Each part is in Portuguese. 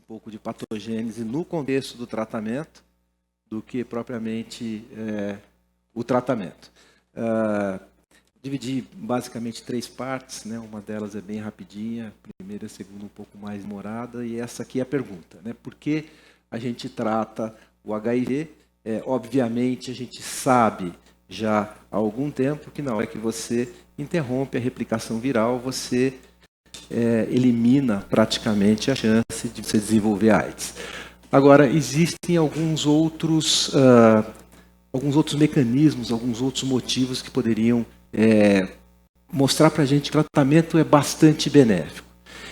pouco de patogênese no contexto do tratamento do que propriamente o tratamento. Dividi basicamente 3 partes, né? Uma delas é bem rapidinha, a primeira e a segunda um pouco mais demorada, e essa aqui é a pergunta, né? Por que a gente trata o HIV? Obviamente a gente sabe já há algum tempo que na hora que você interrompe a replicação viral, você elimina praticamente a chance de você desenvolver AIDS. Agora, existem alguns outros mecanismos, alguns outros motivos que poderiam mostrar para a gente que o tratamento é bastante benéfico.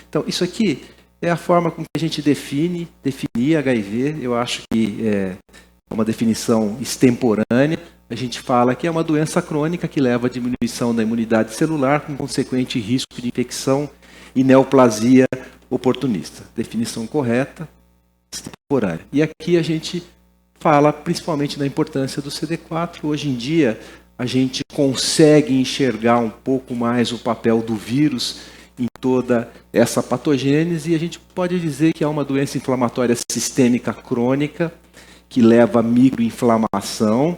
Então, isso aqui é a forma como a gente definir HIV. Eu acho que é uma definição extemporânea. A gente fala que é uma doença crônica que leva à diminuição da imunidade celular com consequente risco de infecção e neoplasia oportunista. Definição correta, extemporânea. E aqui a gente fala principalmente da importância do CD4. Hoje em dia, a gente consegue enxergar um pouco mais o papel do vírus em toda essa patogênese, e a gente pode dizer que é uma doença inflamatória sistêmica crônica, que leva a microinflamação,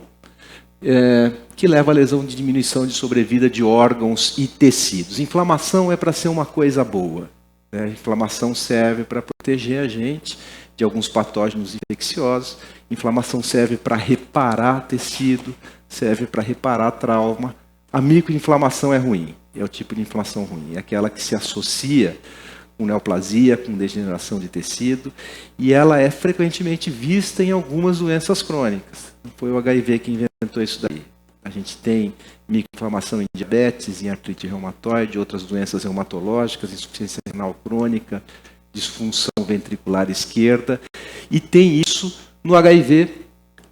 que leva a lesão de diminuição de sobrevida de órgãos e tecidos. Inflamação é para ser uma coisa boa, né? Inflamação serve para proteger a gente de alguns patógenos infecciosos. Inflamação serve para reparar tecido, serve para reparar trauma. A microinflamação é ruim, é o tipo de inflamação ruim, é aquela que se associa com neoplasia, com degeneração de tecido, e ela é frequentemente vista em algumas doenças crônicas. Foi o HIV que inventou isso daí. A gente tem microinflamação em diabetes, em artrite reumatoide, outras doenças reumatológicas, insuficiência renal crônica, disfunção ventricular esquerda, e tem isso no HIV,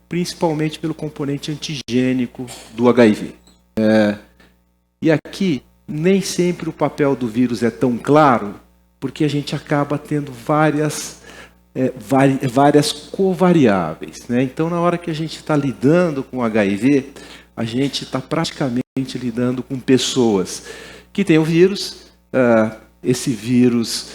principalmente pelo componente antigênico do HIV. E aqui, nem sempre o papel do vírus é tão claro, porque a gente acaba tendo várias covariáveis, né? Então, na hora que a gente está lidando com HIV, a gente está praticamente lidando com pessoas que têm o vírus. Esse vírus,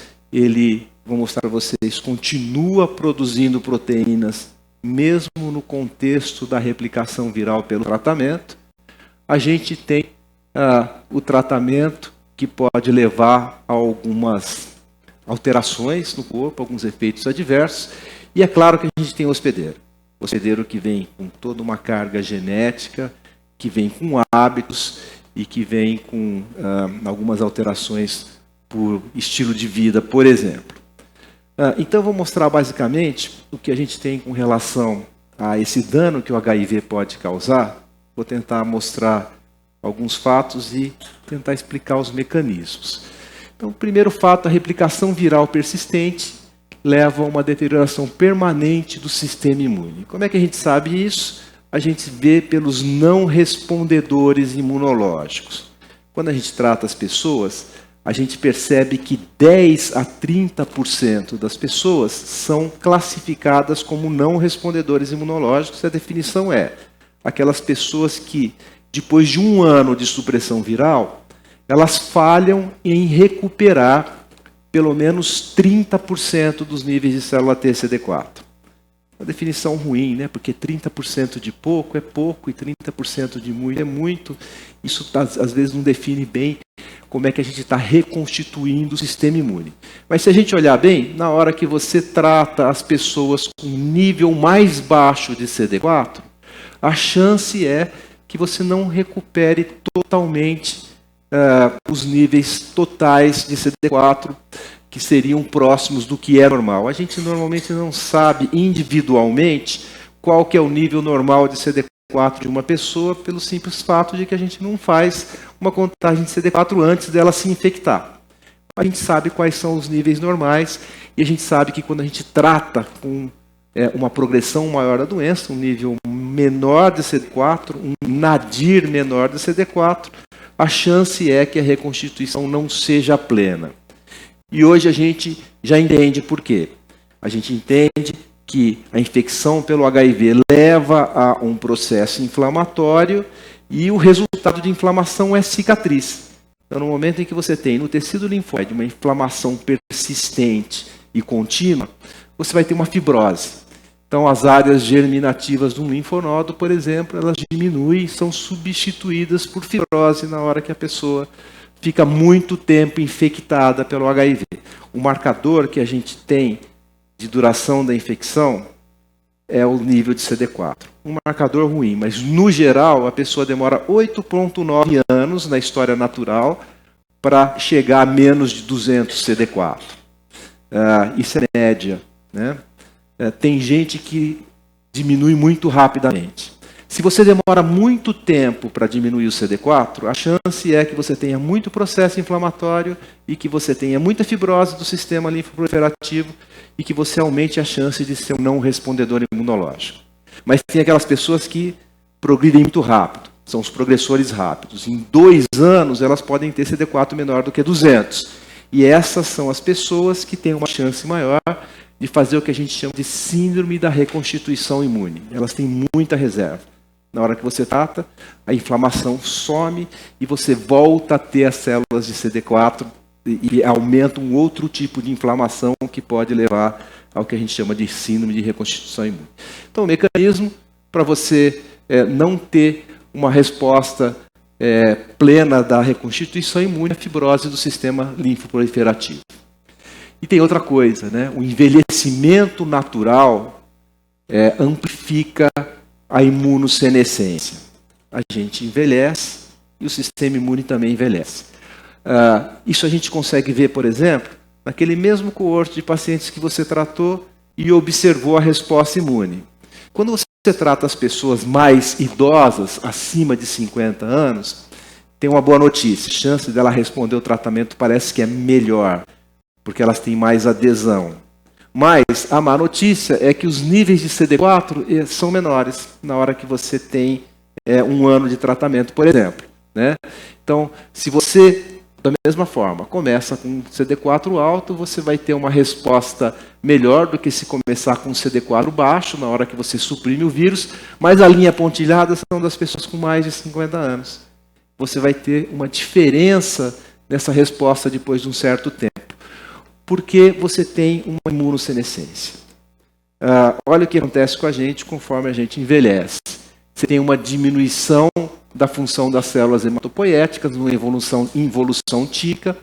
vou mostrar para vocês, continua produzindo proteínas, mesmo no contexto da replicação viral pelo tratamento. A gente tem o tratamento que pode levar a algumas alterações no corpo, alguns efeitos adversos, e é claro que a gente tem o hospedeiro. O hospedeiro que vem com toda uma carga genética, que vem com hábitos e que vem com algumas alterações por estilo de vida, por exemplo. Então, eu vou mostrar basicamente o que a gente tem com relação a esse dano que o HIV pode causar. Vou tentar mostrar alguns fatos e tentar explicar os mecanismos. Então, o primeiro fato, a replicação viral persistente leva a uma deterioração permanente do sistema imune. Como é que a gente sabe isso? A gente vê pelos não respondedores imunológicos. Quando a gente trata as pessoas, a gente percebe que 10 a 30% das pessoas são classificadas como não respondedores imunológicos. A definição é aquelas pessoas que, depois de 1 ano de supressão viral, elas falham em recuperar pelo menos 30% dos níveis de célula T CD4. Uma definição ruim, né? Porque 30% de pouco é pouco e 30% de muito é muito. Isso às vezes não define bem como é que a gente está reconstituindo o sistema imune. Mas se a gente olhar bem, na hora que você trata as pessoas com nível mais baixo de CD4, a chance é que você não recupere totalmente os níveis totais de CD4, que seriam próximos do que é normal. A gente normalmente não sabe individualmente qual que é o nível normal de CD4 de uma pessoa, pelo simples fato de que a gente não faz uma contagem de CD4 antes dela se infectar. A gente sabe quais são os níveis normais, e a gente sabe que quando a gente trata com uma progressão maior da doença, um nível menor de CD4, um nadir menor de CD4, a chance é que a reconstituição não seja plena. E hoje a gente já entende por quê. A gente entende que a infecção pelo HIV leva a um processo inflamatório e o resultado de inflamação é cicatriz. Então, no momento em que você tem no tecido linfóide uma inflamação persistente e contínua, você vai ter uma fibrose. Então, as áreas germinativas de um linfonodo, por exemplo, elas diminuem e são substituídas por fibrose na hora que a pessoa fica muito tempo infectada pelo HIV. O marcador que a gente tem de duração da infecção é o nível de CD4. Um marcador ruim, mas no geral a pessoa demora 8,9 anos na história natural para chegar a menos de 200 CD4. Isso é média, né? Tem gente que diminui muito rapidamente. Se você demora muito tempo para diminuir o CD4, a chance é que você tenha muito processo inflamatório e que você tenha muita fibrose do sistema linfoproliferativo e que você aumente a chance de ser um não respondedor imunológico. Mas tem aquelas pessoas que progridem muito rápido, são os progressores rápidos. Em 2 anos, elas podem ter CD4 menor do que 200. E essas são as pessoas que têm uma chance maior de fazer o que a gente chama de síndrome da reconstituição imune. Elas têm muita reserva. Na hora que você trata, a inflamação some e você volta a ter as células de CD4 e aumenta um outro tipo de inflamação que pode levar ao que a gente chama de síndrome de reconstituição imune. Então, o mecanismo para você não ter uma resposta plena da reconstituição imune é a fibrose do sistema linfoproliferativo. E tem outra coisa, né? O envelhecimento natural amplifica a imunossenescência. A gente envelhece e o sistema imune também envelhece. Isso a gente consegue ver, por exemplo, naquele mesmo coorte de pacientes que você tratou e observou a resposta imune. Quando você trata as pessoas mais idosas, acima de 50 anos, tem uma boa notícia. A chance dela responder o tratamento parece que é melhor, porque elas têm mais adesão. Mas a má notícia é que os níveis de CD4 são menores na hora que você tem 1 ano de tratamento, por exemplo, né? Então, se você, da mesma forma, começa com CD4 alto, você vai ter uma resposta melhor do que se começar com CD4 baixo, na hora que você suprime o vírus, mas a linha pontilhada são das pessoas com mais de 50 anos. Você vai ter uma diferença nessa resposta depois de um certo tempo. Porque você tem uma imunossenescência. Olha o que acontece com a gente conforme a gente envelhece. Você tem uma diminuição da função das células hematopoéticas, uma involução típica,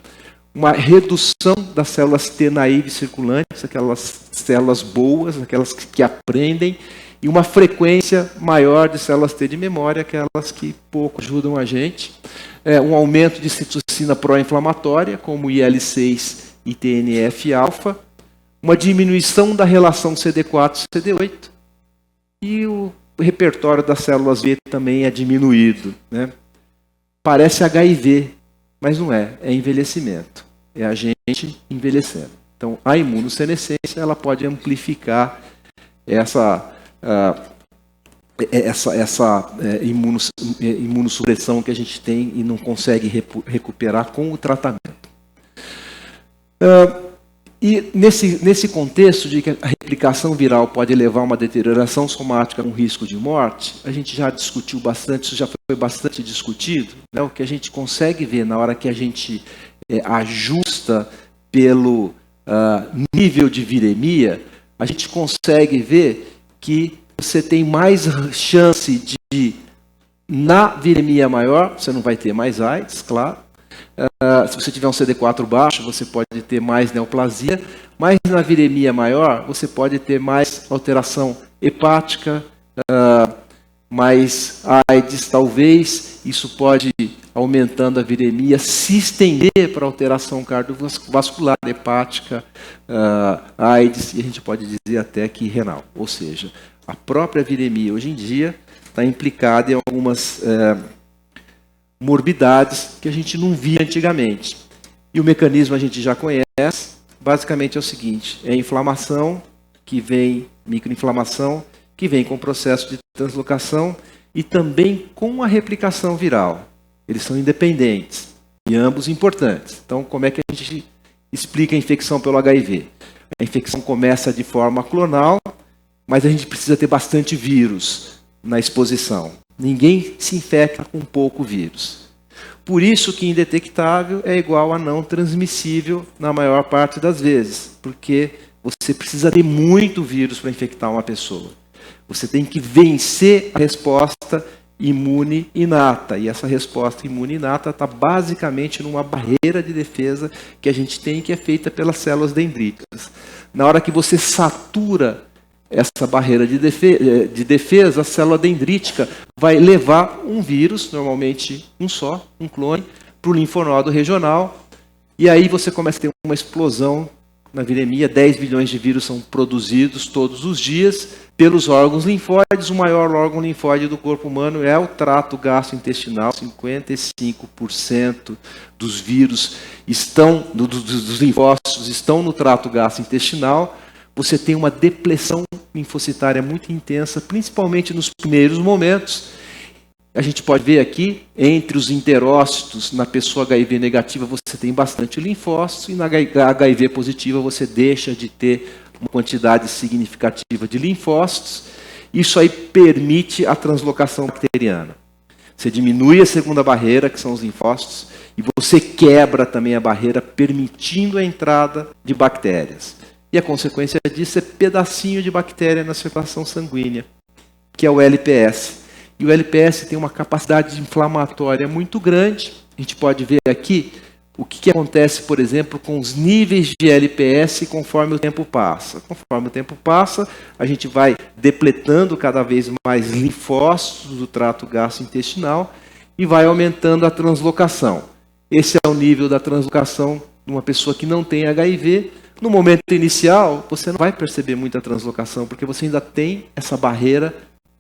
uma redução das células T naive circulantes, aquelas células boas, aquelas que aprendem, e uma frequência maior de células T de memória, aquelas que pouco ajudam a gente. Um aumento de citocina pró-inflamatória, como IL-6 e TNF-alfa, uma diminuição da relação CD4-CD8 e o repertório das células B também é diminuído, né? Parece HIV, mas não é, é envelhecimento, é a gente envelhecendo. Então, a imunossenescência ela pode amplificar essa imunossupressão que a gente tem e não consegue recuperar com o tratamento. E nesse contexto de que a replicação viral pode levar a uma deterioração somática com risco de morte, a gente já discutiu bastante, isso já foi bastante discutido, né? O que a gente consegue ver na hora que a gente ajusta pelo nível de viremia, a gente consegue ver que você tem mais chance de, na viremia maior, você não vai ter mais AIDS, claro. Se você tiver um CD4 baixo, você pode ter mais neoplasia, mas na viremia maior, você pode ter mais alteração hepática, mais AIDS, talvez. Isso pode, aumentando a viremia, se estender para alteração cardiovascular, hepática, AIDS, e a gente pode dizer até que renal. Ou seja, a própria viremia, hoje em dia, está implicada em algumas morbidades que a gente não via antigamente. E o mecanismo a gente já conhece, basicamente é o seguinte, é a inflamação, que vem, microinflamação, que vem com o processo de translocação e também com a replicação viral. Eles são independentes e ambos importantes. Então, como é que a gente explica a infecção pelo HIV? A infecção começa de forma clonal, mas a gente precisa ter bastante vírus na exposição. Ninguém se infecta com pouco vírus. Por isso que indetectável é igual a não transmissível na maior parte das vezes, porque você precisa ter muito vírus para infectar uma pessoa. Você tem que vencer a resposta imune inata, e essa resposta imune inata está basicamente numa barreira de defesa que a gente tem, que é feita pelas células dendríticas. Na hora que você satura essa barreira de defesa, a célula dendrítica vai levar um vírus, normalmente um só, um clone, para o linfonodo regional, e aí você começa a ter uma explosão na viremia. 10 bilhões de vírus são produzidos todos os dias pelos órgãos linfóides. O maior órgão linfóide do corpo humano é o trato gastrointestinal. 55% dos vírus dos linfócitos estão no trato gastrointestinal. Você tem uma depressão linfocitária muito intensa, principalmente nos primeiros momentos. A gente pode ver aqui, entre os enterócitos, na pessoa HIV negativa você tem bastante linfócitos, e na HIV positiva você deixa de ter uma quantidade significativa de linfócitos. Isso aí permite a translocação bacteriana. Você diminui a segunda barreira, que são os linfócitos, e você quebra também a barreira, permitindo a entrada de bactérias. E a consequência disso é pedacinho de bactéria na circulação sanguínea, que é o LPS. E o LPS tem uma capacidade inflamatória muito grande. A gente pode ver aqui o que acontece, por exemplo, com os níveis de LPS conforme o tempo passa. Conforme o tempo passa, a gente vai depletando cada vez mais linfócitos do trato gastrointestinal e vai aumentando a translocação. Esse é o nível da translocação de uma pessoa que não tem HIV. No momento inicial, você não vai perceber muita translocação, porque você ainda tem essa barreira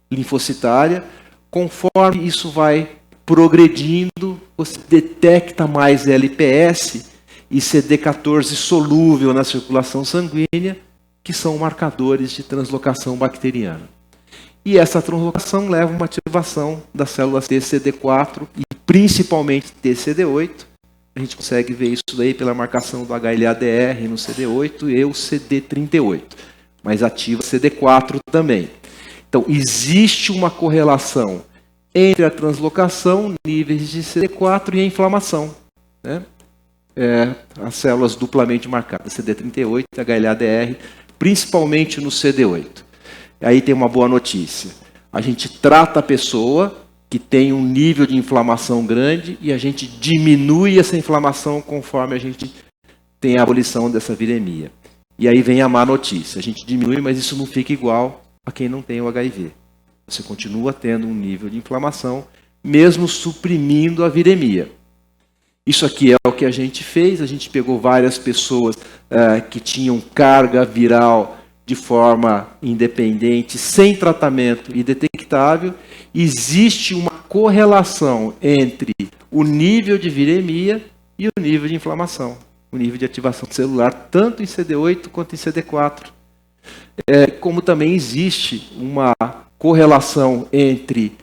linfocitária. Conforme isso vai progredindo, você detecta mais LPS e CD14 solúvel na circulação sanguínea, que são marcadores de translocação bacteriana. E essa translocação leva a uma ativação das células T, CD4 e principalmente TCD8. A gente consegue ver isso daí pela marcação do HLA-DR no CD8 e o CD38, mas ativa CD4 também. Então, existe uma correlação entre a translocação, níveis de CD4 e a inflamação, né? As células duplamente marcadas, CD38 e HLA-DR, principalmente no CD8. Aí tem uma boa notícia. A gente trata a pessoa que tem um nível de inflamação grande e a gente diminui essa inflamação conforme a gente tem a abolição dessa viremia. E aí vem a má notícia. A gente diminui, mas isso não fica igual a quem não tem o HIV. Você continua tendo um nível de inflamação, mesmo suprimindo a viremia. Isso aqui é o que a gente fez. A gente pegou várias pessoas que tinham carga viral de forma independente, sem tratamento e detectável. Existe uma correlação entre o nível de viremia e o nível de inflamação, o nível de ativação celular, tanto em CD8 quanto em CD4. Como também existe uma correlação entre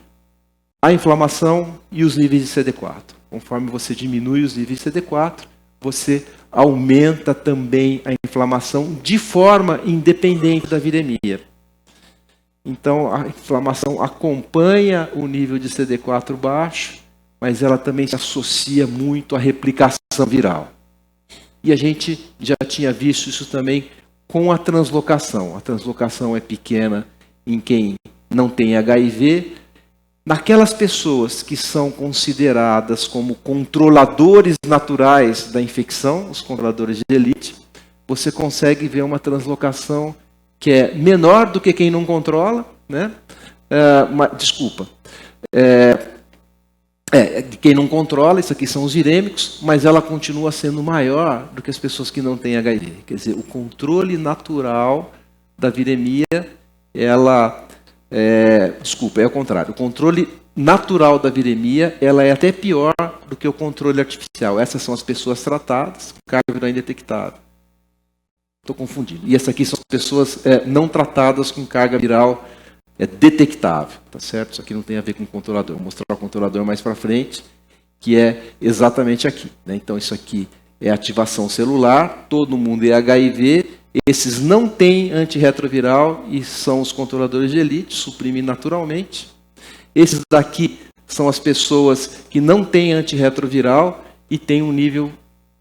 a inflamação e os níveis de CD4. Conforme você diminui os níveis de CD4, você aumenta também a inflamação de forma independente da viremia. Então, a inflamação acompanha o nível de CD4 baixo, mas ela também se associa muito à replicação viral. E a gente já tinha visto isso também com a translocação. A translocação é pequena em quem não tem HIV. Naquelas pessoas que são consideradas como controladores naturais da infecção, os controladores de elite, você consegue ver uma translocação que é menor do que quem não controla, né? De quem não controla, isso aqui são os virêmicos, mas ela continua sendo maior do que as pessoas que não têm HIV. Quer dizer, o controle natural da viremia, é o contrário. O controle natural da viremia, ela é até pior do que o controle artificial. Essas são as pessoas tratadas, com carga viral indetectável. Estou confundindo. E essas aqui são as pessoas não tratadas com carga viral detectável, tá certo? Isso aqui não tem a ver com o controlador. Vou mostrar o controlador mais para frente, que é exatamente aqui, né? Então isso aqui é ativação celular, todo mundo é HIV, esses não têm antirretroviral e são os controladores de elite, suprimem naturalmente. Esses daqui são as pessoas que não têm antirretroviral e têm um nível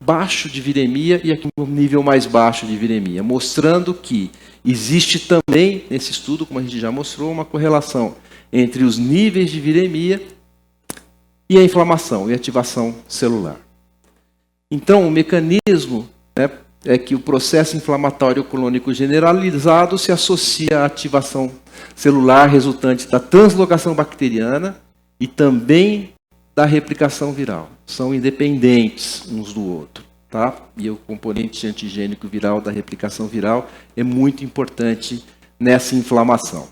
baixo de viremia e aqui um nível mais baixo de viremia, mostrando que existe também, nesse estudo, como a gente já mostrou, uma correlação entre os níveis de viremia e a inflamação e ativação celular. Então, o mecanismo, né, é que o processo inflamatório crônico generalizado se associa à ativação celular resultante da translocação bacteriana e também da replicação viral. São independentes uns do outro, tá? E o componente antigênico viral da replicação viral é muito importante nessa inflamação.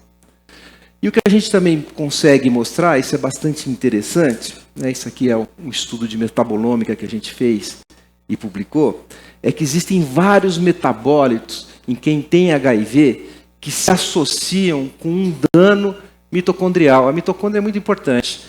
E o que a gente também consegue mostrar, isso é bastante interessante, né? Isso aqui é um estudo de metabolômica que a gente fez e publicou, é que existem vários metabólitos em quem tem HIV que se associam com um dano mitocondrial. A mitocôndria é muito importante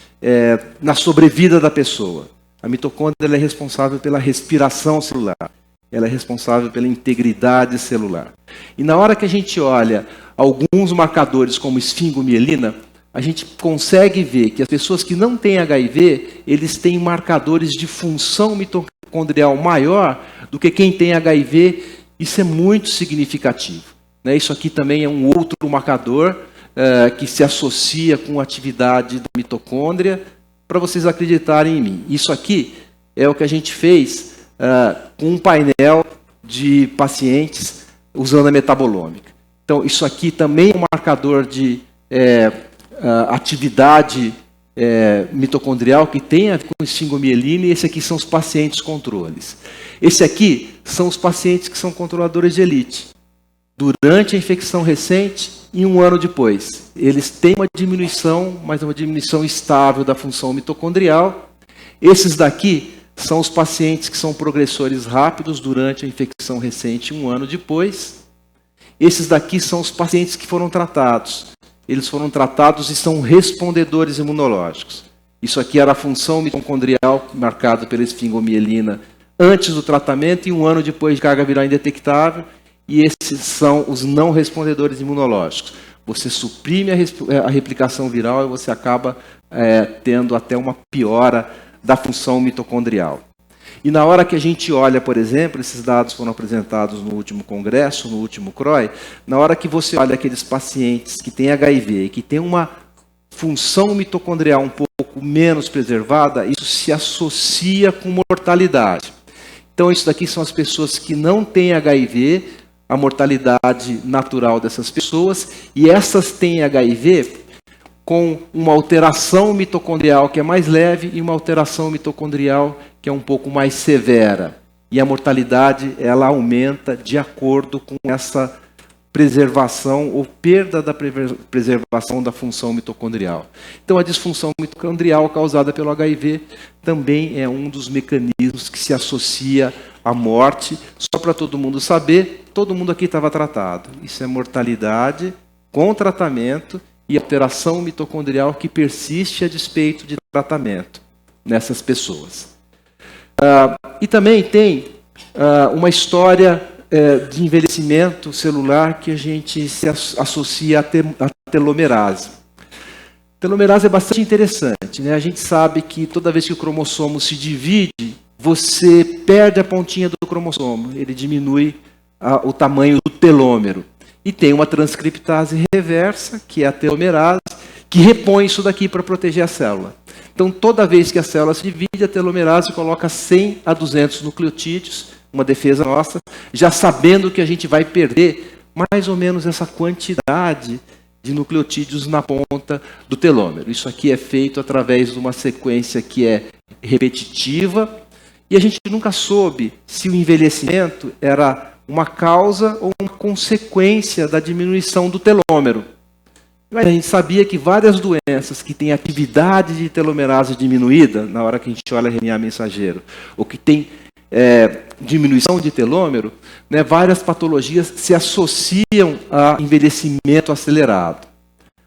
na sobrevida da pessoa. A mitocôndria ela é responsável pela respiração celular. Ela é responsável pela integridade celular. E na hora que a gente olha alguns marcadores como esfingomielina, a gente consegue ver que as pessoas que não têm HIV, eles têm marcadores de função mitocondrial maior do que quem tem HIV. Isso é muito significativo, né? Isso aqui também é um outro marcador que se associa com a atividade da mitocôndria, para vocês acreditarem em mim. Isso aqui é o que a gente fez com um painel de pacientes usando a metabolômica. Então, isso aqui também é um marcador de atividade mitocondrial que tem a ver com esfingomielina, e esse aqui são os pacientes controles. Esse aqui são os pacientes que são controladores de elite. Durante a infecção recente e um ano depois, eles têm uma diminuição, mas uma diminuição estável da função mitocondrial. Esses daqui são os pacientes que são progressores rápidos durante a infecção recente e um ano depois. Esses daqui são os pacientes que foram tratados. Eles foram tratados e são respondedores imunológicos. Isso aqui era a função mitocondrial marcada pela esfingomielina antes do tratamento e um ano depois de carga viral indetectável. E esses são os não respondedores imunológicos. Você suprime a replicação viral e você acaba tendo até uma piora da função mitocondrial. E na hora que a gente olha, por exemplo, esses dados foram apresentados no último congresso, no último CROI, na hora que você olha aqueles pacientes que têm HIV e que têm uma função mitocondrial um pouco menos preservada, isso se associa com mortalidade. Então, isso daqui são as pessoas que não têm HIV, a mortalidade natural dessas pessoas, e essas têm HIV com uma alteração mitocondrial que é mais leve e uma alteração mitocondrial que é um pouco mais severa. E a mortalidade ela aumenta de acordo com essa preservação ou perda da preservação da função mitocondrial. Então, a disfunção mitocondrial causada pelo HIV também é um dos mecanismos que se associa à morte. Só para todo mundo saber, todo mundo aqui estava tratado. Isso é mortalidade com tratamento e alteração mitocondrial que persiste a despeito de tratamento nessas pessoas. E também tem uma história de envelhecimento celular que a gente se associa à telomerase. A telomerase é bastante interessante, né? A gente sabe que toda vez que o cromossomo se divide, você perde a pontinha do cromossomo, ele diminui o tamanho do telômero. E tem uma transcriptase reversa, que é a telomerase, que repõe isso daqui para proteger a célula. Então, toda vez que a célula se divide, a telomerase coloca 100 a 200 nucleotídeos, uma defesa nossa, já sabendo que a gente vai perder mais ou menos essa quantidade de nucleotídeos na ponta do telômero. Isso aqui é feito através de uma sequência que é repetitiva, e a gente nunca soube se o envelhecimento era uma causa ou uma consequência da diminuição do telômero. Mas a gente sabia que várias doenças que têm atividade de telomerase diminuída, na hora que a gente olha RNA mensageiro, ou que tem diminuição de telômero, né, várias patologias se associam a envelhecimento acelerado.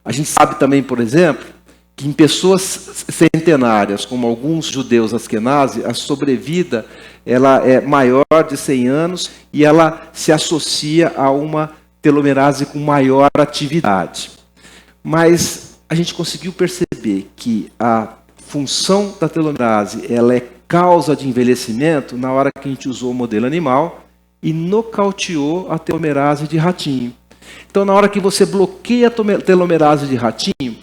A gente sabe também, por exemplo, que em pessoas centenárias, como alguns judeus askenazi, a sobrevida ela é maior de 100 anos e ela se associa a uma telomerase com maior atividade. Mas a gente conseguiu perceber que a função da telomerase ela é causa de envelhecimento na hora que a gente usou o modelo animal e nocauteou a telomerase de ratinho. Então, na hora que você bloqueia a telomerase de ratinho,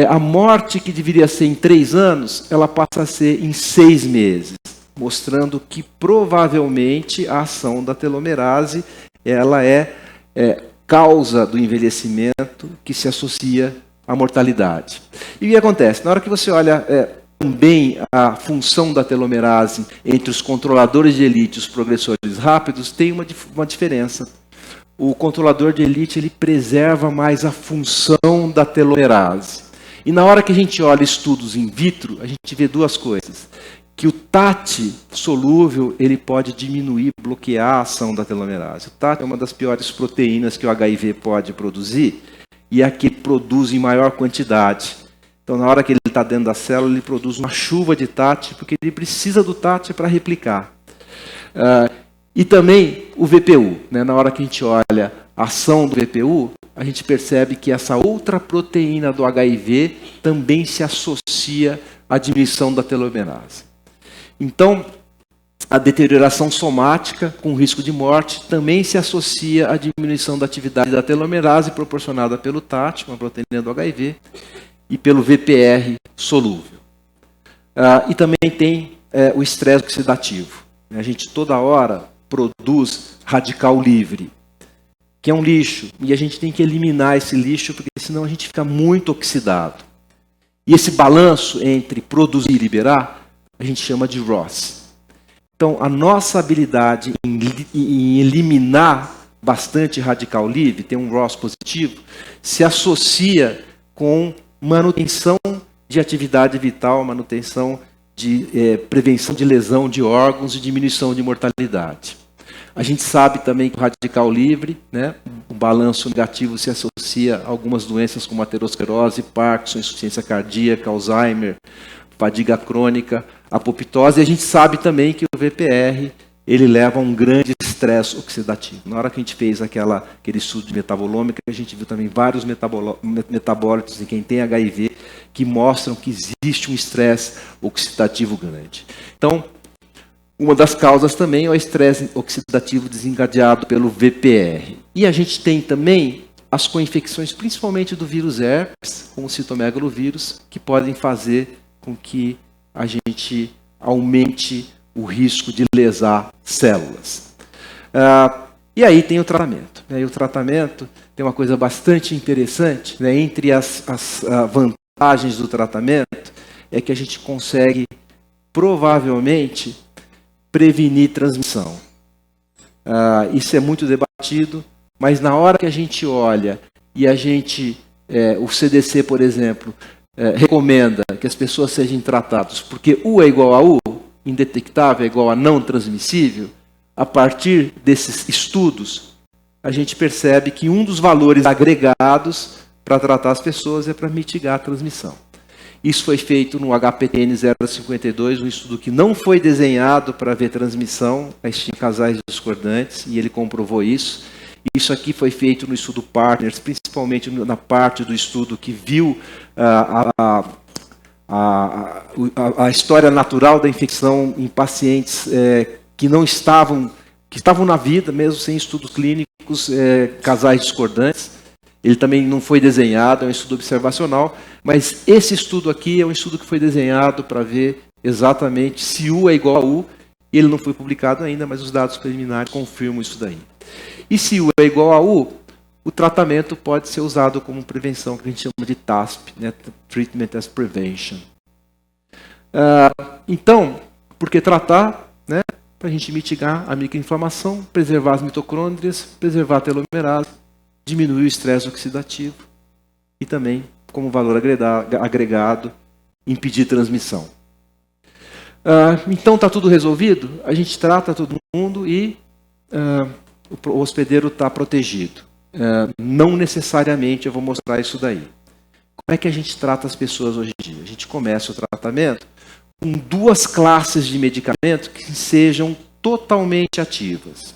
a morte que deveria ser em 3 anos, ela passa a ser em 6 meses, mostrando que provavelmente a ação da telomerase ela é causa do envelhecimento que se associa à mortalidade. E o que acontece? Na hora que você olha também a função da telomerase entre os controladores de elite e os progressores rápidos, tem uma diferença. O controlador de elite ele preserva mais a função da telomerase. E na hora que a gente olha estudos in vitro, a gente vê 2 coisas. Que o TAT solúvel ele pode diminuir, bloquear a ação da telomerase. O TAT é uma das piores proteínas que o HIV pode produzir e é a que produz em maior quantidade. Então, na hora que ele está dentro da célula, ele produz uma chuva de TAT, porque ele precisa do TAT para replicar. E também o VPU. Né? Na hora que a gente olha a ação do VPU, a gente percebe que essa outra proteína do HIV também se associa à diminuição da telomerase. Então, a deterioração somática com risco de morte também se associa à diminuição da atividade da telomerase proporcionada pelo TAT, uma proteína do HIV, e pelo VPR solúvel. E também tem o estresse oxidativo. A gente toda hora produz radical livre, que é um lixo, e a gente tem que eliminar esse lixo, porque senão a gente fica muito oxidado. E esse balanço entre produzir e liberar, a gente chama de ROS. Então, a nossa habilidade em eliminar bastante radical livre, ter um ROS positivo, se associa com manutenção de atividade vital, manutenção de prevenção de lesão de órgãos e diminuição de mortalidade. A gente sabe também que o radical livre, né, o balanço negativo se associa a algumas doenças como aterosclerose, Parkinson, insuficiência cardíaca, Alzheimer, fadiga crônica, apoptose. E a gente sabe também que o VPR ele leva a um grande estresse oxidativo. Na hora que a gente fez aquele estudo de metabolômica, a gente viu também vários metabólitos em quem tem HIV que mostram que existe um estresse oxidativo grande. Então, uma das causas também é o estresse oxidativo desencadeado pelo VPR. E a gente tem também as coinfecções, principalmente do vírus herpes, como o citomegalovírus, que podem fazer com que a gente aumente o risco de lesar células. E aí tem o tratamento. E o tratamento tem uma coisa bastante interessante. Né? Entre as vantagens do tratamento é que a gente consegue, provavelmente, prevenir transmissão. Isso é muito debatido, mas na hora que a gente olha e o CDC, por exemplo, recomenda que as pessoas sejam tratadas porque U é igual a U, indetectável é igual a não transmissível, a partir desses estudos, a gente percebe que um dos valores agregados para tratar as pessoas é para mitigar a transmissão. Isso foi feito no HPTN 052, um estudo que não foi desenhado para ver transmissão em casais discordantes, e ele comprovou isso. Isso aqui foi feito no estudo Partners, principalmente na parte do estudo que viu a história natural da infecção em pacientes que estavam na vida, mesmo sem estudos clínicos, casais discordantes. Ele também não foi desenhado, é um estudo observacional, mas esse estudo aqui é um estudo que foi desenhado para ver exatamente se U é igual a U, e ele não foi publicado ainda, mas os dados preliminares confirmam isso daí. E se U é igual a U, o tratamento pode ser usado como prevenção, que a gente chama de TASP, né? Treatment as Prevention. Então, por que tratar? Né? Para a gente mitigar a microinflamação, preservar as mitocôndrias, preservar a telomerase, diminuir o estresse oxidativo e também, como valor agregado, impedir transmissão. Então, está tudo resolvido? A gente trata todo mundo e o hospedeiro está protegido. Não necessariamente eu vou mostrar isso daí. Como é que a gente trata as pessoas hoje em dia? A gente começa o tratamento com 2 classes de medicamentos que sejam totalmente ativas.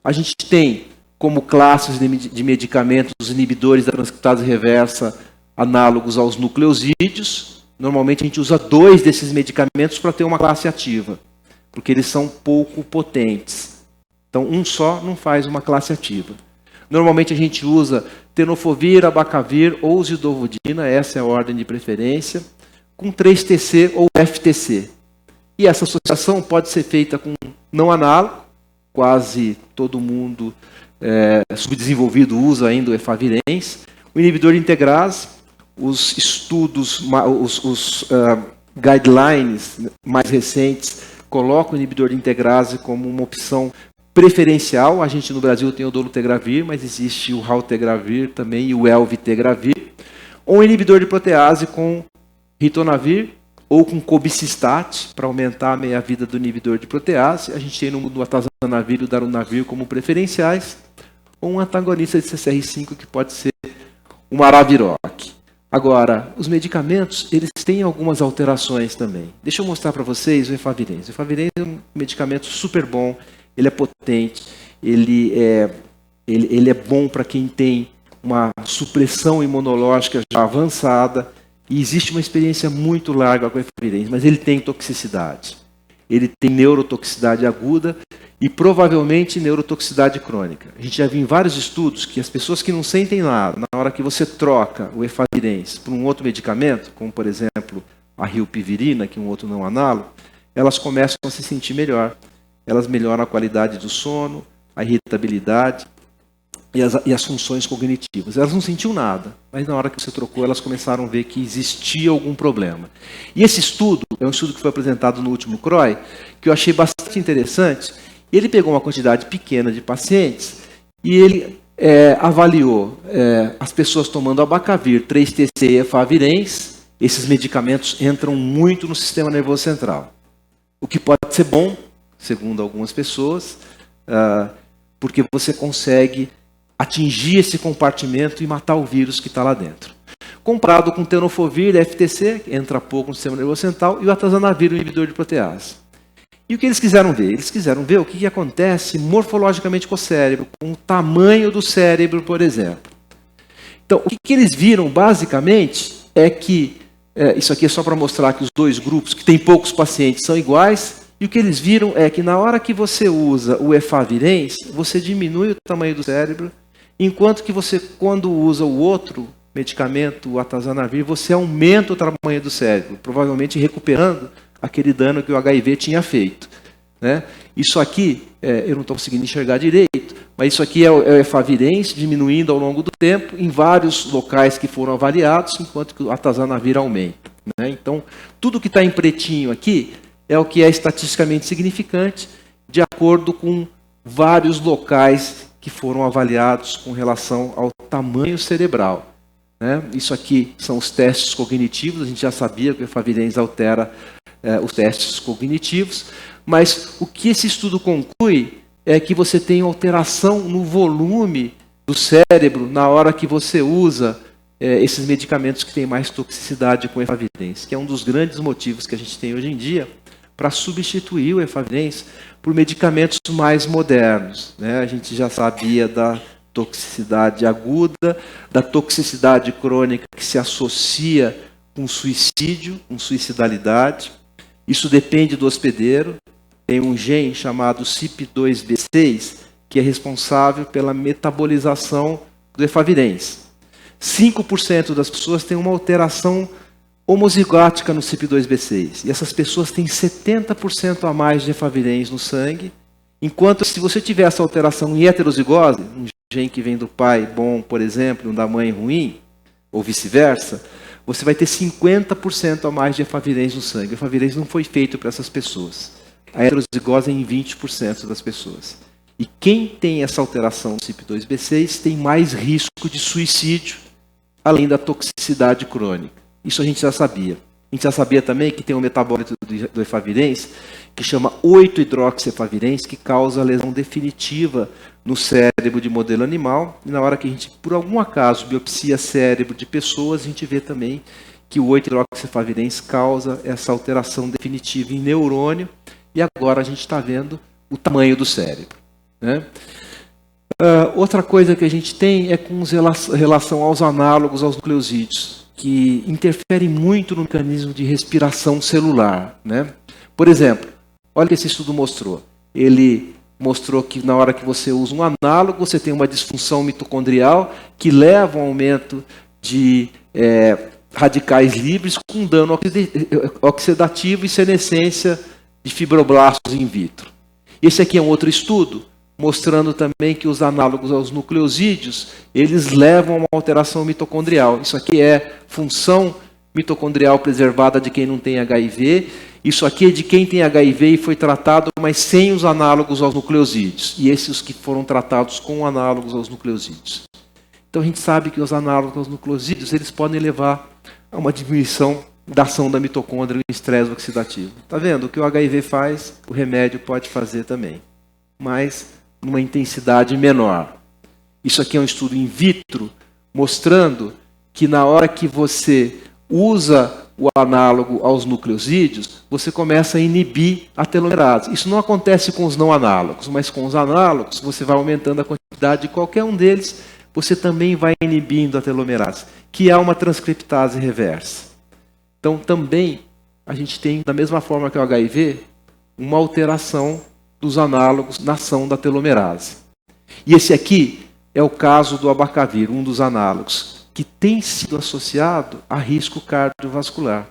A gente tem como classes de medicamentos os inibidores da transcriptase reversa análogos aos nucleosídeos, Normalmente a gente usa 2 desses medicamentos para ter uma classe ativa, porque eles são pouco potentes. Então, um só não faz uma classe ativa. Normalmente a gente usa tenofovir, abacavir ou zidovudina, essa é a ordem de preferência, com 3-TC ou FTC. E essa associação pode ser feita com não análogo, quase todo mundo subdesenvolvido usa ainda o efavirenz, o inibidor de integrase, os estudos, os guidelines mais recentes colocam o inibidor de integrase como uma opção preferencial. A gente no Brasil tem o dolutegravir, mas existe o raltegravir também e o elvitegravir. Ou um inibidor de protease com ritonavir ou com cobicistat, para aumentar a meia-vida do inibidor de protease. A gente tem no atazanavir e o darunavir como preferenciais. Ou um antagonista de CCR5 que pode ser o maraviroc. Agora, os medicamentos, eles têm algumas alterações também. Deixa eu mostrar para vocês o efavirenz. O efavirenz é um medicamento super bom, ele é potente, ele é bom para quem tem uma supressão imunológica já avançada, e existe uma experiência muito larga com o efavirenz, mas ele tem toxicidade. Ele tem neurotoxicidade aguda e provavelmente neurotoxicidade crônica. A gente já viu em vários estudos que as pessoas que não sentem nada, na hora que você troca o efavirenz por um outro medicamento, como por exemplo a rilpivirina, que é um outro não análogo, elas começam a se sentir melhor. Elas melhoram a qualidade do sono, a irritabilidade e as funções cognitivas. Elas não sentiam nada, mas na hora que você trocou, elas começaram a ver que existia algum problema. E esse estudo é um estudo que foi apresentado no último CROI, que eu achei bastante interessante. Ele pegou uma quantidade pequena de pacientes e ele avaliou as pessoas tomando abacavir, 3-TC e efavirenz. Esses medicamentos entram muito no sistema nervoso central. O que pode ser bom, segundo algumas pessoas, porque você consegue atingir esse compartimento e matar o vírus que está lá dentro. Comparado com tenofovir, FTC, entra pouco no sistema nervoso central, e o atazanavir, o inibidor de protease. E o que eles quiseram ver? Eles quiseram ver o que acontece morfologicamente com o cérebro, com o tamanho do cérebro, por exemplo. Então, o que eles viram, basicamente, é que, isso aqui é só para mostrar que os dois grupos, que têm poucos pacientes, são iguais, e o que eles viram é que na hora que você usa o efavirenz, você diminui o tamanho do cérebro, enquanto que você, quando usa o outro medicamento, o atazanavir, você aumenta o tamanho do cérebro, provavelmente recuperando aquele dano que o HIV tinha feito. Né? Isso aqui, eu não estou conseguindo enxergar direito, mas isso aqui é o efavirenz diminuindo ao longo do tempo em vários locais que foram avaliados, enquanto que o atazanavir aumenta. Né? Então, tudo que está em pretinho aqui é o que é estatisticamente significante, de acordo com vários locais que foram avaliados com relação ao tamanho cerebral. Né? Isso aqui são os testes cognitivos, a gente já sabia que o efavirenz altera os testes cognitivos, mas o que esse estudo conclui é que você tem alteração no volume do cérebro na hora que você usa esses medicamentos que têm mais toxicidade com efavirenz, que é um dos grandes motivos que a gente tem hoje em dia para substituir o efavirenz por medicamentos mais modernos. Né? A gente já sabia da toxicidade aguda, da toxicidade crônica que se associa com suicídio, com suicidalidade. Isso depende do hospedeiro. Tem um gene chamado CYP2B6 que é responsável pela metabolização do efavirenz. 5% das pessoas têm uma alteração homozigótica no CYP2B6. E essas pessoas têm 70% a mais de efavirenz no sangue, enquanto se você tiver essa alteração em heterozigose, um gene que vem do pai bom, por exemplo, e um da mãe ruim, ou vice-versa, você vai ter 50% a mais de efavirenz no sangue. O efavirenz não foi feito para essas pessoas. A heterozigose é em 20% das pessoas. E quem tem essa alteração no CYP2B6 tem mais risco de suicídio, além da toxicidade crônica. Isso a gente já sabia. A gente já sabia também que tem um metabólito do efavirenz que chama 8-hidroxiefavirenz, que causa lesão definitiva no cérebro de modelo animal. E na hora que a gente, por algum acaso, biopsia cérebro de pessoas, a gente vê também que o 8-hidroxiefavirenz causa essa alteração definitiva em neurônio. E agora a gente está vendo o tamanho do cérebro. Né? Outra coisa que a gente tem é com relação aos análogos aos nucleosídeos. que interferem muito no mecanismo de respiração celular, né? Por exemplo, olha o que esse estudo mostrou. Ele mostrou que na hora que você usa um análogo, você tem uma disfunção mitocondrial que leva a um aumento de radicais livres com dano oxidativo e senescência de fibroblastos in vitro. Esse aqui é um outro estudo, mostrando também que os análogos aos nucleosídeos, eles levam a uma alteração mitocondrial. Isso aqui é função mitocondrial preservada de quem não tem HIV. Isso aqui é de quem tem HIV e foi tratado, mas sem os análogos aos nucleosídeos. E esses que foram tratados com análogos aos nucleosídeos. Então a gente sabe que os análogos aos nucleosídeos, eles podem levar a uma diminuição da ação da mitocôndria em estresse oxidativo. Está vendo? O que o HIV faz, o remédio pode fazer também. Mas numa intensidade menor. Isso aqui é um estudo in vitro, mostrando que na hora que você usa o análogo aos nucleosídeos, você começa a inibir a telomerase. Isso não acontece com os não análogos, mas com os análogos, você vai aumentando a quantidade de qualquer um deles, você também vai inibindo a telomerase, que é uma transcriptase reversa. Então, também, a gente tem, da mesma forma que o HIV, uma alteração dos análogos na ação da telomerase. E esse aqui é o caso do abacavir, um dos análogos, que tem sido associado a risco cardiovascular.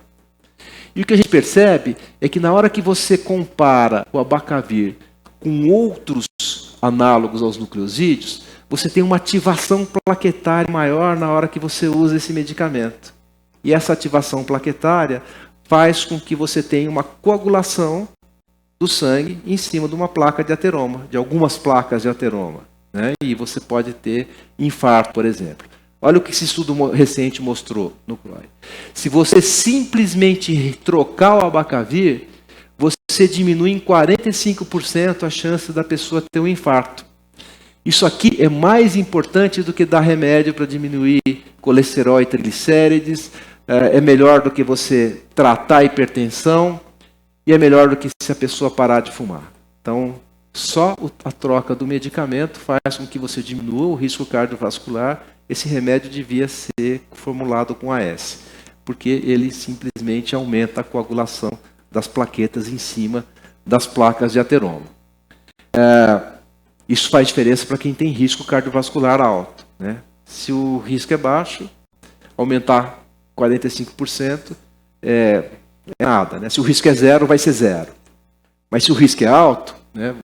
E o que a gente percebe é que na hora que você compara o abacavir com outros análogos aos nucleosídeos, você tem uma ativação plaquetária maior na hora que você usa esse medicamento. E essa ativação plaquetária faz com que você tenha uma coagulação do sangue em cima de uma placa de ateroma, de algumas placas de ateroma, né? E você pode ter infarto, por exemplo. Olha o que esse estudo recente mostrou no CROI. Se você simplesmente trocar o abacavir, você diminui em 45% a chance da pessoa ter um infarto. Isso aqui é mais importante do que dar remédio para diminuir colesterol e triglicérides, é melhor do que você tratar a hipertensão e é melhor do que se a pessoa parar de fumar. Então, só a troca do medicamento faz com que você diminua o risco cardiovascular. Esse remédio devia ser formulado com AS, porque ele simplesmente aumenta a coagulação das plaquetas em cima das placas de ateroma. Isso faz diferença para quem tem risco cardiovascular alto, né? Se o risco é baixo, aumentar 45% é nada, né? Se o risco é zero, vai ser zero. Mas se o risco é alto, né,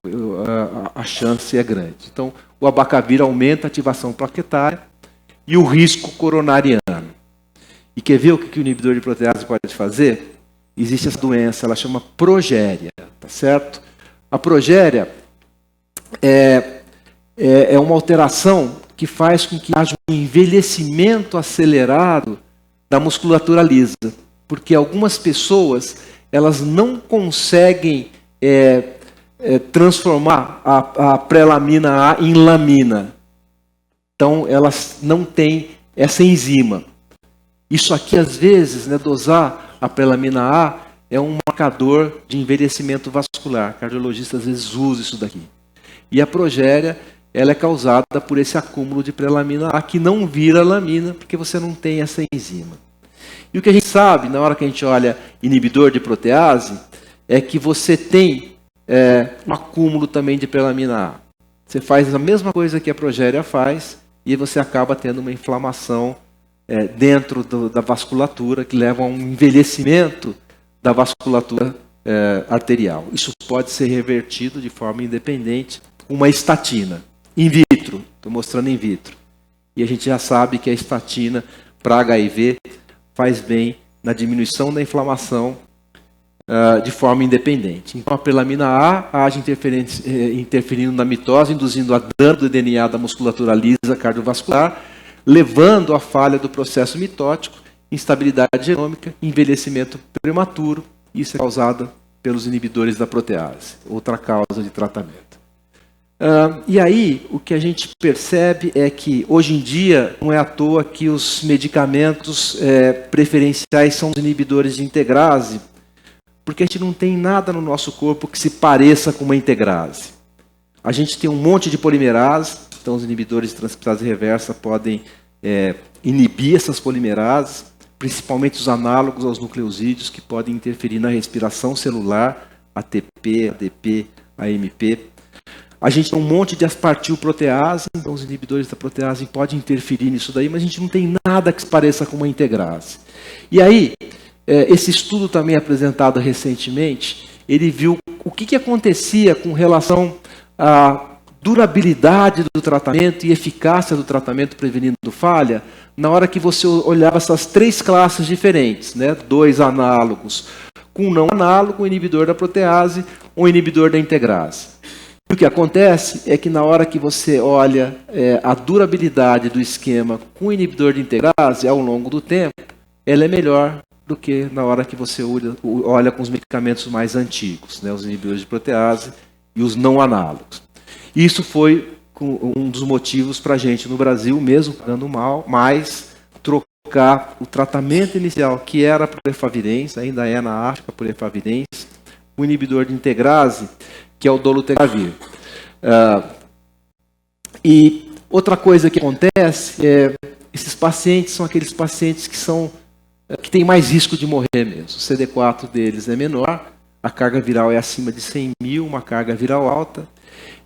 a chance é grande. Então, o abacavir aumenta a ativação plaquetária e o risco coronariano. E quer ver o que o inibidor de protease pode fazer? Existe essa doença, ela chama progéria, tá certo? A progéria é uma alteração que faz com que haja um envelhecimento acelerado da musculatura lisa, porque algumas pessoas elas não conseguem transformar a prelamina A em lamina. Então, elas não têm essa enzima. Isso aqui, às vezes, né, dosar a prelamina A é um marcador de envelhecimento vascular. Cardiologistas, às vezes, usam isso daqui. E a progéria, ela é causada por esse acúmulo de prelamina A, que não vira lamina, porque você não tem essa enzima. E o que a gente sabe, na hora que a gente olha inibidor de protease, é que você tem um acúmulo também de prelamina A. Você faz a mesma coisa que a progéria faz, e você acaba tendo uma inflamação dentro da vasculatura, que leva a um envelhecimento da vasculatura arterial. Isso pode ser revertido de forma independente com uma estatina. In vitro, estou mostrando in vitro. E a gente já sabe que a estatina para HIV faz bem na diminuição da inflamação de forma independente. Então a prelamina A age interferindo na mitose, induzindo a dano do DNA da musculatura lisa cardiovascular, levando à falha do processo mitótico, instabilidade genômica, envelhecimento prematuro. Isso é causado pelos inibidores da protease, outra causa de tratamento. E aí, o que a gente percebe é que, hoje em dia, não é à toa que os medicamentos preferenciais são os inibidores de integrase, porque a gente não tem nada no nosso corpo que se pareça com uma integrase. A gente tem um monte de polimerase, então os inibidores de transcriptase reversa podem inibir essas polimerases, principalmente os análogos aos nucleosídeos, que podem interferir na respiração celular, ATP, ADP, AMP. A gente tem um monte de aspartilprotease, então os inibidores da protease podem interferir nisso daí, mas a gente não tem nada que se pareça com uma integrase. E aí, esse estudo também apresentado recentemente, ele viu o que acontecia com relação à durabilidade do tratamento e eficácia do tratamento prevenindo falha, na hora que você olhava essas 3 classes diferentes, né? 2 análogos, com um não análogo, um inibidor da protease, um inibidor da integrase. E o que acontece é que na hora que você olha a durabilidade do esquema com o inibidor de integrase ao longo do tempo, ela é melhor do que na hora que você olha com os medicamentos mais antigos, né, os inibidores de protease e os não análogos. Isso foi um dos motivos para a gente no Brasil, mesmo pagando mais, trocar o tratamento inicial, que era por efavirenz, ainda é na África por efavirenz, o inibidor de integrase, que é o dolutegravir. E outra coisa que acontece é esses pacientes são aqueles pacientes que têm mais risco de morrer mesmo. O CD4 deles é menor, a carga viral é acima de 100 mil, uma carga viral alta.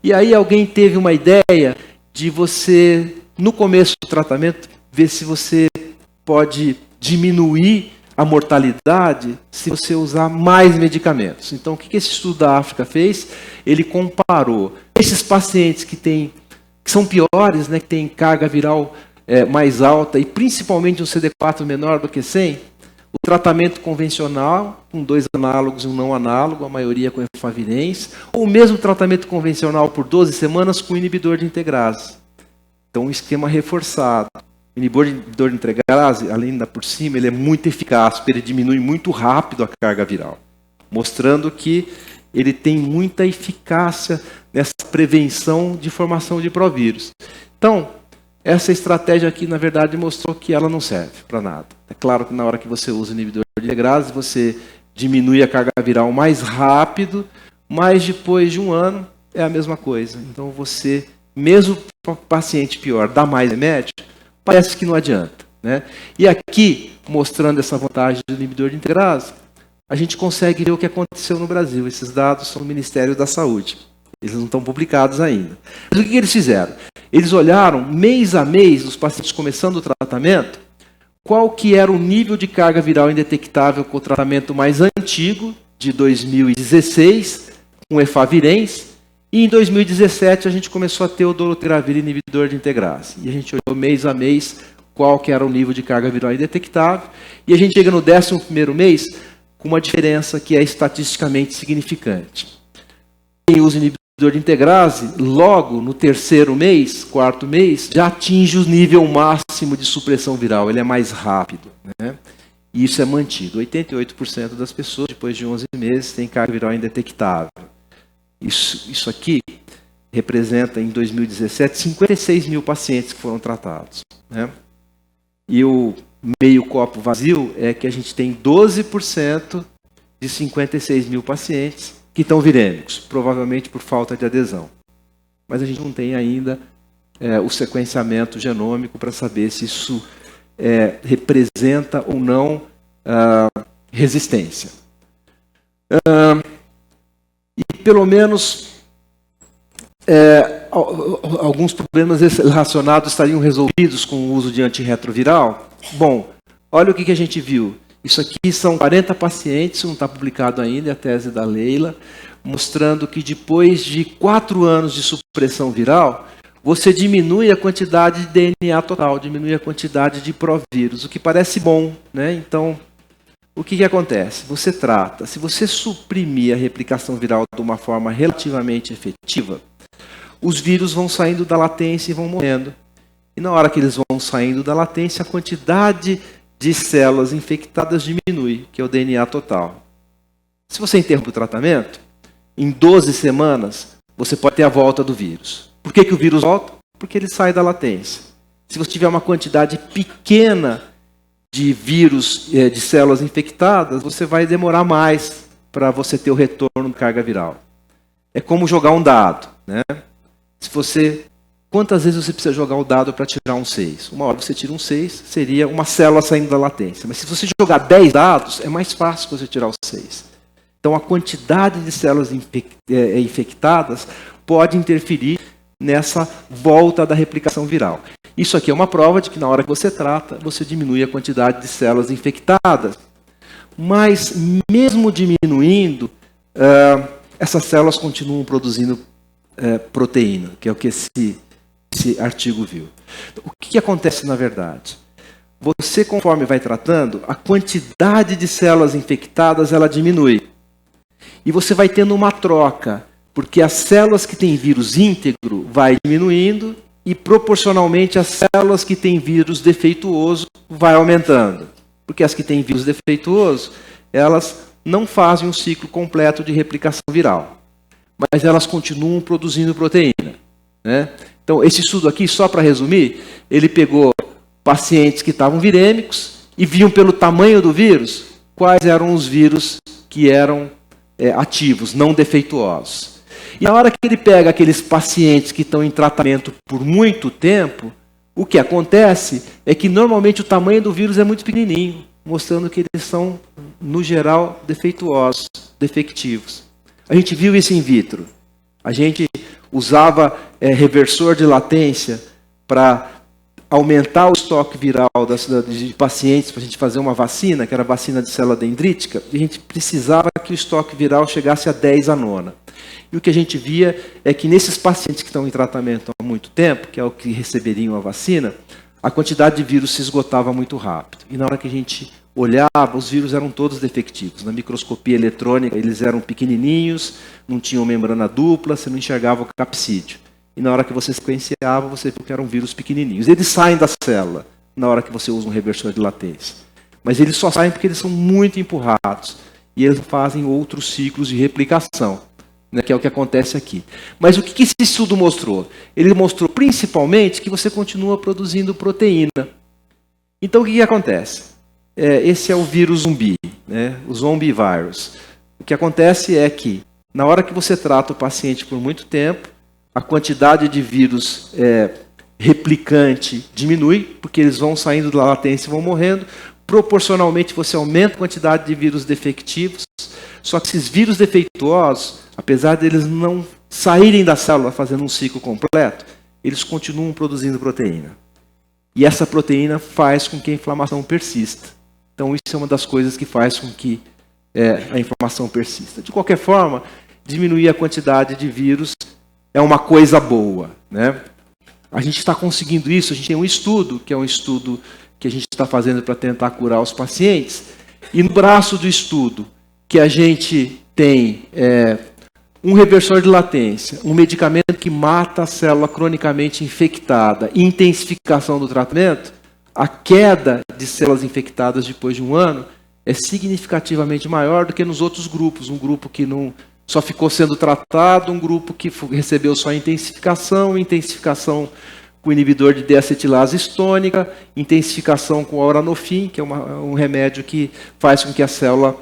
E aí alguém teve uma ideia de você, no começo do tratamento, ver se você pode diminuir a mortalidade se você usar mais medicamentos. Então, o que esse estudo da África fez? Ele comparou esses pacientes que são piores, né, que têm carga viral mais alta e principalmente um CD4 menor do que 100, o tratamento convencional, com 2 análogos e um não análogo, a maioria com efavirenz, ou o mesmo tratamento convencional por 12 semanas com inibidor de integrase. Então, um esquema reforçado. O inibidor de integrase, além da por cima, ele é muito eficaz, porque ele diminui muito rápido a carga viral, mostrando que ele tem muita eficácia nessa prevenção de formação de provírus. Então, essa estratégia aqui, na verdade, mostrou que ela não serve para nada. É claro que na hora que você usa o inibidor de integrase, você diminui a carga viral mais rápido, mas depois de um ano é a mesma coisa. Então, você, mesmo para o paciente pior, dá mais remédio, parece que não adianta, né? E aqui, mostrando essa vantagem do inibidor de integrase, a gente consegue ver o que aconteceu no Brasil. Esses dados são do Ministério da Saúde. Eles não estão publicados ainda. Mas o que eles fizeram? Eles olharam, mês a mês, os pacientes começando o tratamento, qual que era o nível de carga viral indetectável com o tratamento mais antigo, de 2016, com efavirenz, e em 2017 a gente começou a ter o dolutegravir inibidor de integrase. E a gente olhou mês a mês qual que era o nível de carga viral indetectável. E a gente chega no 11º mês com uma diferença que é estatisticamente significante. Quem usa inibidor de integrase, logo no 3º mês, 4º mês, já atinge o nível máximo de supressão viral. Ele é mais rápido, né? E isso é mantido. 88% das pessoas, depois de 11 meses, têm carga viral indetectável. Isso aqui representa, em 2017, 56 mil pacientes que foram tratados, né? E o meio copo vazio é que a gente tem 12% de 56 mil pacientes que estão virêmicos, provavelmente por falta de adesão. Mas a gente não tem ainda o sequenciamento genômico para saber se isso representa ou não resistência. E pelo menos alguns problemas relacionados estariam resolvidos com o uso de antirretroviral. Bom, olha o que a gente viu. Isso aqui são 40 pacientes, não está publicado ainda, é a tese da Leila, mostrando que depois de 4 anos de supressão viral, você diminui a quantidade de DNA total, diminui a quantidade de provírus, o que parece bom, né? Então, o que acontece? Você trata, se você suprimir a replicação viral de uma forma relativamente efetiva, os vírus vão saindo da latência e vão morrendo. E na hora que eles vão saindo da latência, a quantidade de células infectadas diminui, que é o DNA total. Se você interrompe o tratamento, em 12 semanas, você pode ter a volta do vírus. Por que o vírus volta? Porque ele sai da latência. Se você tiver uma quantidade pequena de vírus, de células infectadas, você vai demorar mais para você ter o retorno de carga viral. É como jogar um dado, né? Se você quantas vezes você precisa jogar o dado para tirar um 6? Uma hora você tira um 6, seria uma célula saindo da latência. Mas se você jogar 10 dados, é mais fácil você tirar os 6. Então a quantidade de células infectadas pode interferir nessa volta da replicação viral. Isso aqui é uma prova de que na hora que você trata, você diminui a quantidade de células infectadas. Mas mesmo diminuindo, essas células continuam produzindo proteína, que é o que esse artigo viu. O que acontece na verdade? Você, conforme vai tratando, a quantidade de células infectadas ela diminui. E você vai tendo uma troca, porque as células que têm vírus íntegro vai diminuindo e proporcionalmente as células que têm vírus defeituoso vai aumentando. Porque as que têm vírus defeituoso, elas não fazem um ciclo completo de replicação viral. Mas elas continuam produzindo proteína, né? Então, esse estudo aqui, só para resumir, ele pegou pacientes que estavam virêmicos e viam pelo tamanho do vírus quais eram os vírus que eram ativos, não defeituosos. E na hora que ele pega aqueles pacientes que estão em tratamento por muito tempo, o que acontece é que normalmente o tamanho do vírus é muito pequenininho, mostrando que eles são, no geral, defeituosos, defectivos. A gente viu isso in vitro. A gente usava reversor de latência para aumentar o estoque viral de pacientes, para a gente fazer uma vacina, que era a vacina de célula dendrítica, e a gente precisava que o estoque viral chegasse a 10 a nona. E o que a gente via é que nesses pacientes que estão em tratamento há muito tempo, que é o que receberiam a vacina, a quantidade de vírus se esgotava muito rápido. E na hora que a gente olhava, os vírus eram todos defectivos. Na microscopia eletrônica, eles eram pequenininhos, não tinham membrana dupla, você não enxergava o capsídeo. E na hora que você sequenciava, você viu que eram vírus pequenininhos. Eles saem da célula na hora que você usa um reversor de latência. Mas eles só saem porque eles são muito empurrados. E eles fazem outros ciclos de replicação, né, que é o que acontece aqui. Mas o que esse estudo mostrou? Ele mostrou principalmente que você continua produzindo proteína. Então o que acontece? Esse é o vírus zumbi, né, o zombie virus. O que acontece é que, na hora que você trata o paciente por muito tempo, a quantidade de vírus replicante diminui, porque eles vão saindo da latência e vão morrendo. Proporcionalmente, você aumenta a quantidade de vírus defectivos. Só que esses vírus defeituosos, apesar deles não saírem da célula fazendo um ciclo completo, eles continuam produzindo proteína. E essa proteína faz com que a inflamação persista. Então, isso é uma das coisas que faz com que a inflamação persista. De qualquer forma, diminuir a quantidade de vírus é uma coisa boa, né? A gente está conseguindo isso, a gente tem um estudo, que é um estudo que a gente está fazendo para tentar curar os pacientes, e no braço do estudo, que a gente tem um reversor de latência, um medicamento que mata a célula cronicamente infectada, e intensificação do tratamento, a queda de células infectadas depois de um ano é significativamente maior do que nos outros grupos, um grupo que não só ficou sendo tratado, um grupo que recebeu só intensificação com inibidor de deacetilase histônica, intensificação com auranofin, que é um remédio que faz com que a célula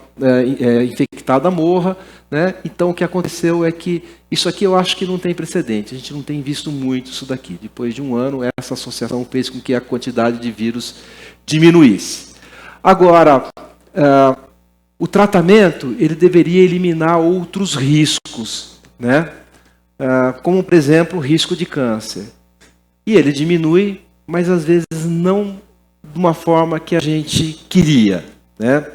infectada morra, né? Então o que aconteceu é que isso aqui eu acho que não tem precedente, a gente não tem visto muito isso daqui. Depois de um ano, essa associação fez com que a quantidade de vírus diminuísse. Agora, o tratamento ele deveria eliminar outros riscos, né? Como, por exemplo, o risco de câncer. E ele diminui, mas às vezes não de uma forma que a gente queria, né?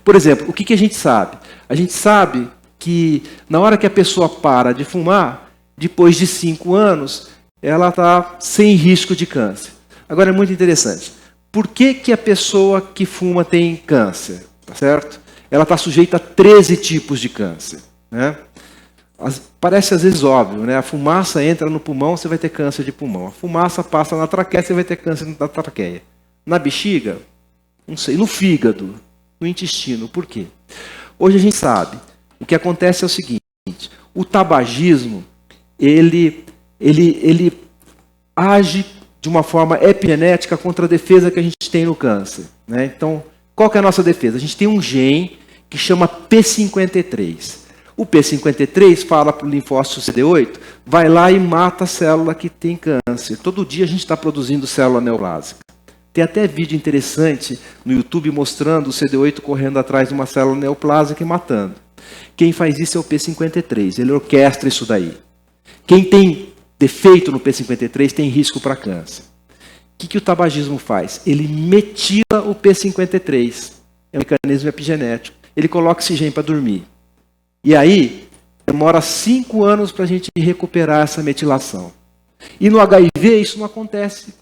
Por exemplo, o que a gente sabe? A gente sabe que na hora que a pessoa para de fumar, depois de 5 anos, ela está sem risco de câncer. Agora é muito interessante. Por que a pessoa que fuma tem câncer? Tá certo? Ela está sujeita a 13 tipos de câncer, né? Parece às vezes óbvio, né? A fumaça entra no pulmão, você vai ter câncer de pulmão. A fumaça passa na traqueia, você vai ter câncer da traqueia. Na bexiga, não sei, no fígado, no intestino. Por quê? Hoje a gente sabe. O que acontece é o seguinte: o tabagismo, ele age de uma forma epigenética contra a defesa que a gente tem no câncer, né? Então, qual que é a nossa defesa? A gente tem um gene que chama P53. O P53 fala para o linfócito CD8, vai lá e mata a célula que tem câncer. Todo dia a gente está produzindo célula neoplásica. Tem até vídeo interessante no YouTube mostrando o CD8 correndo atrás de uma célula neoplásica e matando. Quem faz isso é o P53, ele orquestra isso daí. Quem tem defeito no P53 tem risco para câncer. O que o tabagismo faz? Ele metila o P53. É um mecanismo epigenético. Ele coloca oxigênio para dormir. E aí, demora 5 anos para a gente recuperar essa metilação. E no HIV, isso não acontece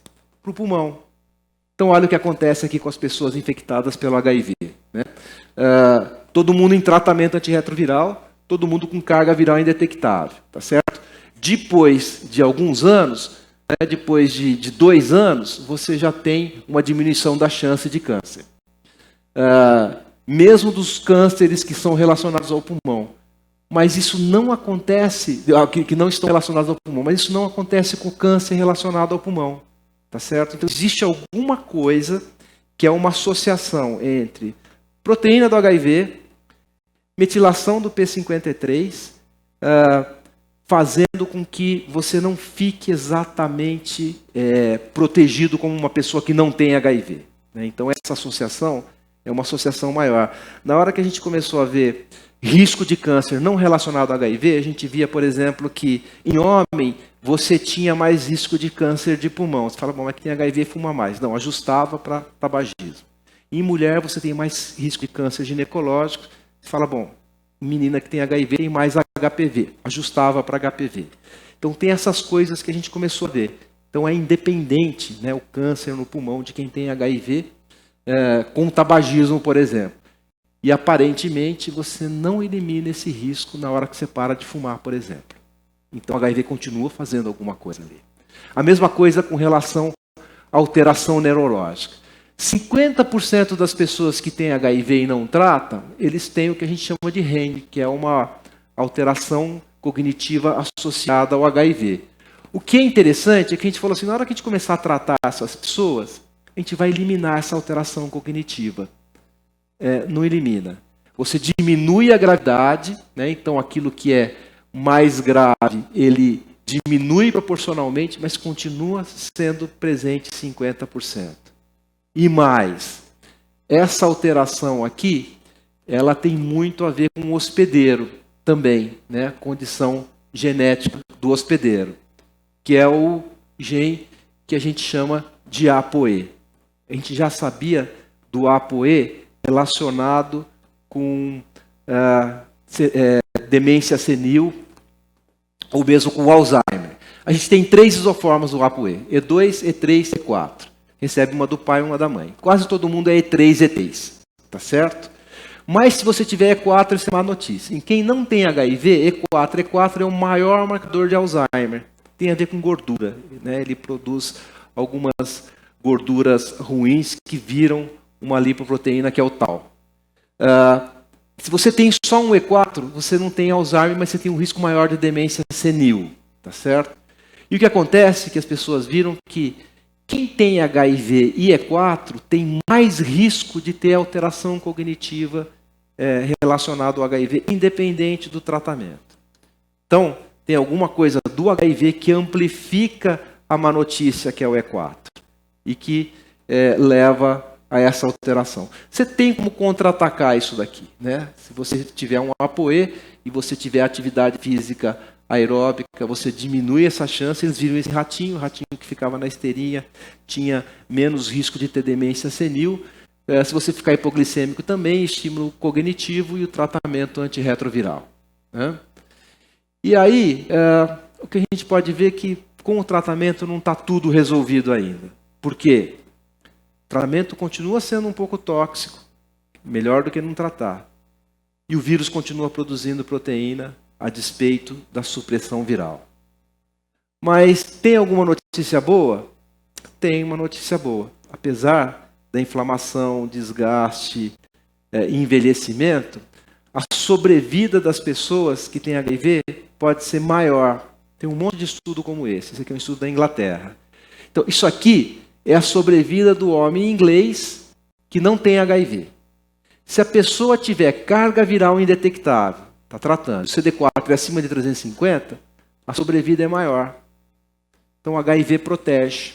para o pulmão. Então, olha o que acontece aqui com as pessoas infectadas pelo HIV. Né? Todo mundo em tratamento antirretroviral, todo mundo com carga viral indetectável. Tá certo? Depois de alguns anos, depois de 2 anos, você já tem uma diminuição da chance de câncer. Mesmo dos cânceres que são relacionados ao pulmão. Mas isso não acontece, que não estão relacionados ao pulmão, mas isso não acontece com o câncer relacionado ao pulmão. Tá certo? Então existe alguma coisa que é uma associação entre proteína do HIV, metilação do P53, fazendo com que você não fique exatamente protegido como uma pessoa que não tem HIV. Né? Então essa associação é uma associação maior. Na hora que a gente começou a ver risco de câncer não relacionado ao HIV, a gente via, por exemplo, que em homem você tinha mais risco de câncer de pulmão. Você fala, bom, mas que tem HIV fuma mais. Não, ajustava para tabagismo. Em mulher você tem mais risco de câncer ginecológico. Você fala, bom, menina que tem HIV tem mais HPV. Ajustava para HPV. Então tem essas coisas que a gente começou a ver. Então é independente, né, o câncer no pulmão de quem tem HIV com tabagismo, por exemplo. E aparentemente você não elimina esse risco na hora que você para de fumar, por exemplo. Então o HIV continua fazendo alguma coisa ali. A mesma coisa com relação à alteração neurológica. 50% das pessoas que têm HIV e não tratam, eles têm o que a gente chama de REM, que é uma alteração cognitiva associada ao HIV. O que é interessante é que a gente falou assim, na hora que a gente começar a tratar essas pessoas, a gente vai eliminar essa alteração cognitiva. Não elimina. Você diminui a gravidade, né? Então aquilo que é mais grave, ele diminui proporcionalmente, mas continua sendo presente 50%. E mais, essa alteração aqui, ela tem muito a ver com o hospedeiro também, né? Condição genética do hospedeiro, que é o gene que a gente chama de ApoE. A gente já sabia do ApoE relacionado com demência senil ou mesmo com Alzheimer. A gente tem 3 isoformas do ApoE, E2, E3, E4. Recebe uma do pai e uma da mãe. Quase todo mundo é E3, E3. Tá certo? Mas se você tiver E4, isso é má notícia. Em quem não tem HIV, E4 é o maior marcador de Alzheimer. Tem a ver com gordura. Né? Ele produz algumas gorduras ruins que viram uma lipoproteína que é o tal. Se você tem só um E4, você não tem Alzheimer, mas você tem um risco maior de demência senil. Tá certo? E o que acontece é que as pessoas viram que quem tem HIV e E4 tem mais risco de ter alteração cognitiva relacionada ao HIV, independente do tratamento. Então, tem alguma coisa do HIV que amplifica a má notícia, que é o E4, e que leva a essa alteração. Você tem como contra-atacar isso daqui. Né? Se você tiver um ApoE e você tiver atividade física aeróbica, você diminui essa chance, eles viram esse ratinho, o ratinho que ficava na esteirinha tinha menos risco de ter demência senil. Se você ficar hipoglicêmico também, estímulo cognitivo e o tratamento antirretroviral. Né? E aí, o que a gente pode ver é que com o tratamento não está tudo resolvido ainda. Por quê? O tratamento continua sendo um pouco tóxico, melhor do que não tratar. E o vírus continua produzindo proteína a despeito da supressão viral. Mas tem alguma notícia boa? Tem uma notícia boa. Apesar da inflamação, desgaste e envelhecimento, a sobrevida das pessoas que têm HIV pode ser maior. Tem um monte de estudo como esse. Esse aqui é um estudo da Inglaterra. Então, isso aqui é a sobrevida do homem inglês que não tem HIV. Se a pessoa tiver carga viral indetectável, está tratando. Se o CD4 é acima de 350, a sobrevida é maior. Então o HIV protege.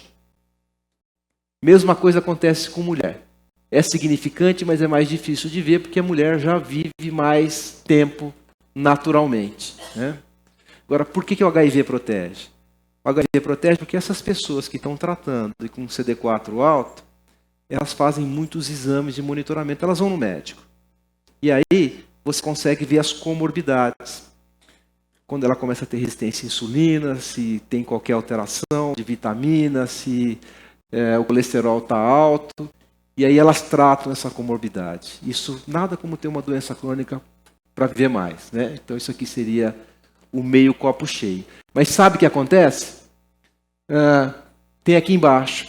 Mesma coisa acontece com mulher. É significante, mas é mais difícil de ver, porque a mulher já vive mais tempo naturalmente, né? Agora, por que o HIV protege? O HIV protege porque essas pessoas que estão tratando e com CD4 alto, elas fazem muitos exames de monitoramento, elas vão no médico. E aí você consegue ver as comorbidades. Quando ela começa a ter resistência à insulina, se tem qualquer alteração de vitamina, se o colesterol está alto. E aí elas tratam essa comorbidade. Isso nada como ter uma doença crônica para viver mais, né? Então isso aqui seria o meio copo cheio. Mas sabe o que acontece? Tem aqui embaixo.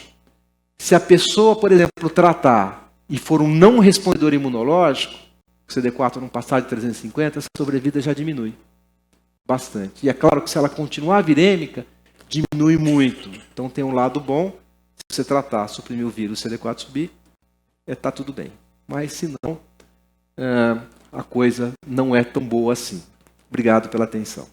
Se a pessoa, por exemplo, tratar e for um não respondedor imunológico, o CD4 não passar de 350, a sobrevida já diminui bastante. E é claro que se ela continuar virêmica, diminui muito. Então tem um lado bom, se você tratar, suprimir o vírus, o CD4 subir, está tudo bem. Mas se não, a coisa não é tão boa assim. Obrigado pela atenção.